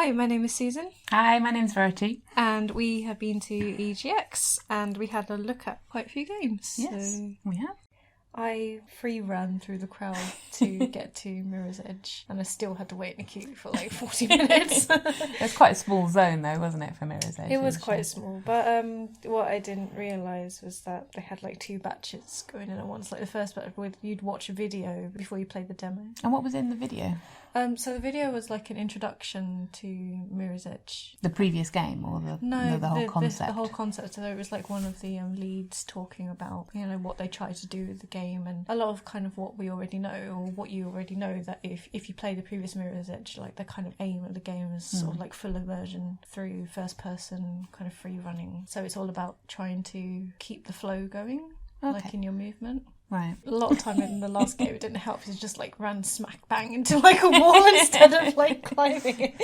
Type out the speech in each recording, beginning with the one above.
Hi, my name is Susan. Hi, my name's Verity. And we have been to EGX and we had a look at quite a few games. Yes, we have. I free ran through the crowd to get to Mirror's Edge and I still had to wait in a queue for like 40 minutes. It was quite a small zone though, wasn't it, for Mirror's Edge? It was quite small, but what I didn't realise was that they had like two batches going in at once. Like the first batch, you'd watch a video before you play the demo. And what was in the video? So the video was like an introduction to Mirror's Edge. The previous game or the whole concept? The whole concept. So it was like one of the leads talking about, what they try to do with the game and a lot of kind of what we already know or what you already know, that if you play the previous Mirror's Edge, like the kind of aim of the game is sort of like full immersion through first person kind of free running. So it's all about trying to keep the flow going, like in your movement. Right. A lot of time in the last game it didn't help because it just like ran smack bang into like a wall instead of like climbing it.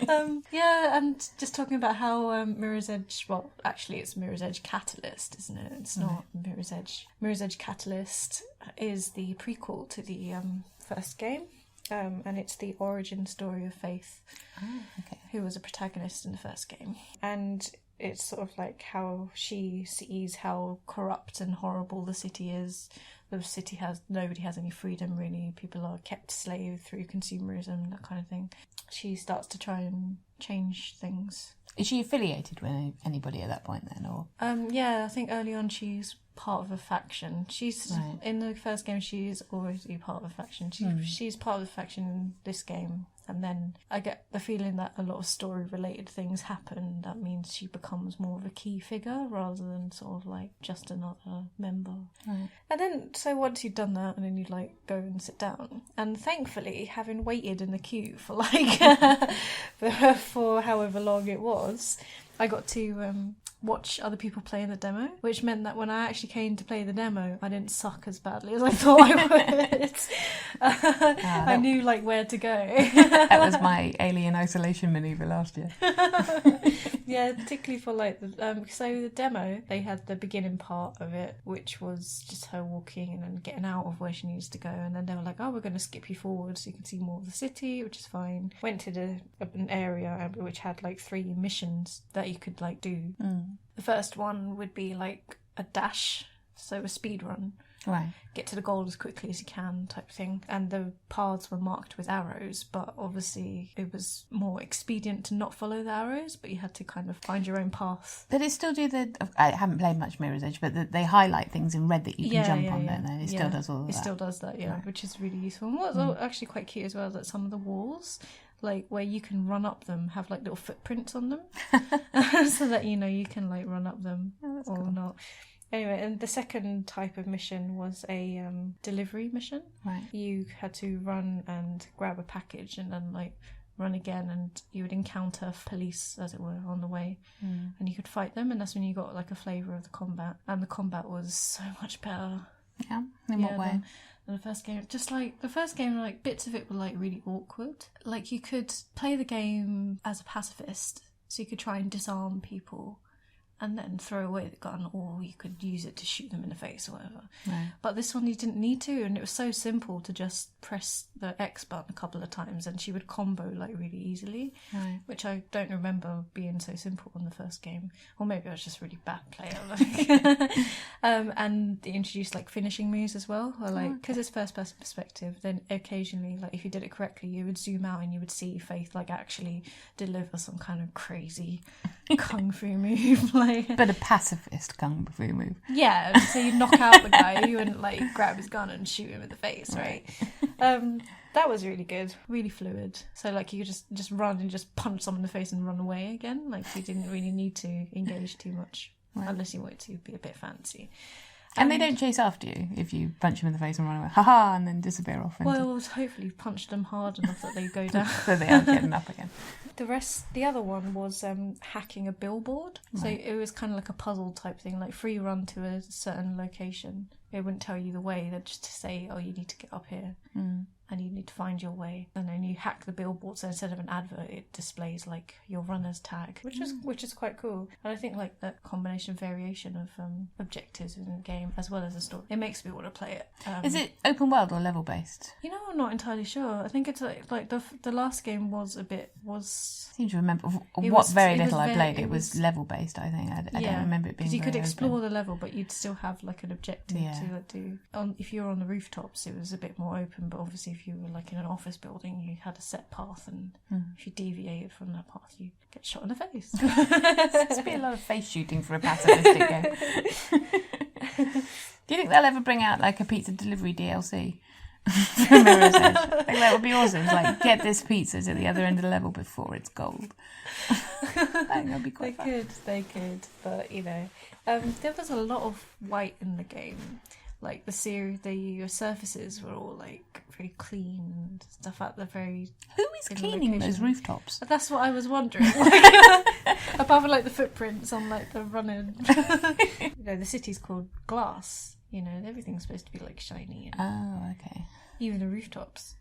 And just talking about how Mirror's Edge, well actually it's Mirror's Edge Catalyst, isn't it? It's not Mirror's Edge. Mirror's Edge Catalyst is the prequel to the first game. And it's the origin story of Faith, who was a protagonist in the first game. And it's sort of like how she sees how corrupt and horrible the city is. The city nobody has any freedom really. People are kept slave through consumerism, that kind of thing. She starts to try and change things. Is she affiliated with anybody at that point then, or? Yeah, I think early on she's part of a faction. She's in the first game. She's already part of a faction. She's part of the faction in this game, and then I get the feeling that a lot of story-related things happen. That means she becomes more of a key figure rather than sort of like just another member. Right. And then, so once you've done that, and then you'd like go and sit down. And thankfully, having waited in the queue for like for however long it was, I got to watch other people play in the demo, which meant that when I actually came to play the demo, I didn't suck as badly as I thought I would. I knew like where to go. That was my alien isolation manoeuvre last year. Yeah, particularly for like so the demo, they had the beginning part of it, which was just her walking and then getting out of where she needs to go, and then they were like, oh, we're going to skip you forward so you can see more of the city, which is fine. Went to an area which had like 3 missions that you could like do. The first one would be like a dash, so a speed run. Right. Get to the goal as quickly as you can type thing. And the paths were marked with arrows, but obviously it was more expedient to not follow the arrows, but you had to kind of find your own path. But it still do I haven't played much Mirror's Edge, but they highlight things in red that you can jump on, don't they? It still does all of that. It still does that, which is really useful. And what's actually quite cute as well is that some of the walls, like where you can run up them, have like little footprints on them so that you can like run up them or cool. Not. Anyway, and the second type of mission was a delivery mission. Right. You had to run and grab a package and then like run again, and you would encounter police, as it were, on the way, and you could fight them, and that's when you got like a flavour of the combat. And the combat was so much better. Yeah, in what way? Than the first game. Just like the first game, like bits of it were like really awkward. Like you could play the game as a pacifist, so you could try and disarm people and then throw away the gun, or you could use it to shoot them in the face or whatever. Right. But this one you didn't need to, and it was so simple to just press the X button a couple of times and she would combo like really easily, which I don't remember being so simple in the first game. Or maybe I was just a really bad player. And they introduced like finishing moves as well, or like because it's first person perspective, then occasionally like if you did it correctly you would zoom out and you would see Faith like actually deliver some kind of crazy kung fu move. But a pacifist kung fu move. Yeah, so you'd knock out the guy, you wouldn't like grab his gun and shoot him in the face, right? That was really good, really fluid. So like you could just run and just punch someone in the face and run away again. Like you didn't really need to engage too much, unless you wanted to be a bit fancy. And they don't chase after you if you punch them in the face and run away. Ha-ha, and then disappear off. Well, hopefully you've punched them hard enough that they go down. So they aren't getting up again. The other one was hacking a billboard. Right. So it was kind of like a puzzle type thing, like free run to a certain location. It wouldn't tell you the way, they'd just say, oh, you need to get up here. and you need to find your way. And then you hack the billboard, so instead of an advert, it displays like your runner's tag, which is quite cool. And I think like that combination variation of objectives in the game as well as the story, it makes me want to play it. Is it open world or level based? You know, I'm not entirely sure. I think it's like the last game was. I seem to remember very little I played. It was level based. I think I don't remember it being. Because you could explore open. the level, but you'd still have like an objective to do. If you were on the rooftops, it was a bit more open. But obviously, if you were like in an office building, you had a set path, and if you deviated from that path, you get shot in the face. There's be a lot of face shooting for a pacifistic game. Do you think they'll ever bring out like a pizza delivery DLC? From Mirror's Edge? I think that would be awesome. It's like, get this pizza to the other end of the level before it's gold. I think that'd be quite fun. They could, but you know, there was a lot of white in the game. Like the surfaces were all like very clean and stuff at the very. Who is cleaning those rooftops? That's what I was wondering. Apart from like the footprints on like the running. You know, the city's called Glass. You know, everything's supposed to be like shiny. Oh, okay. Even the rooftops.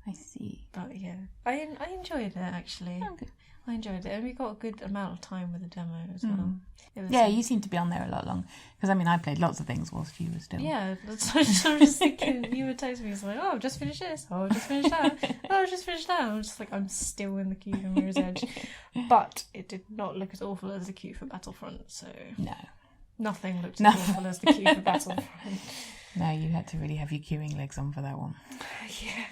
I see. But yeah, I enjoyed it actually. Okay. I enjoyed it, and we got a good amount of time with the demo as well. Yeah, you seem to be on there a lot long. Because I mean, I played lots of things whilst you were still. Yeah, that's what I was just thinking. You were texting me, it's like, oh, I've just finished this. Oh, I've just finished that. Oh, I've just finished that. I'm just like, I'm still in the queue for Mirror's Edge, but it did not look as awful as the queue for Battlefront. So no. Nothing looked as awful as the queue for Battlefront. No, you had to really have your queuing legs on for that one. Yeah.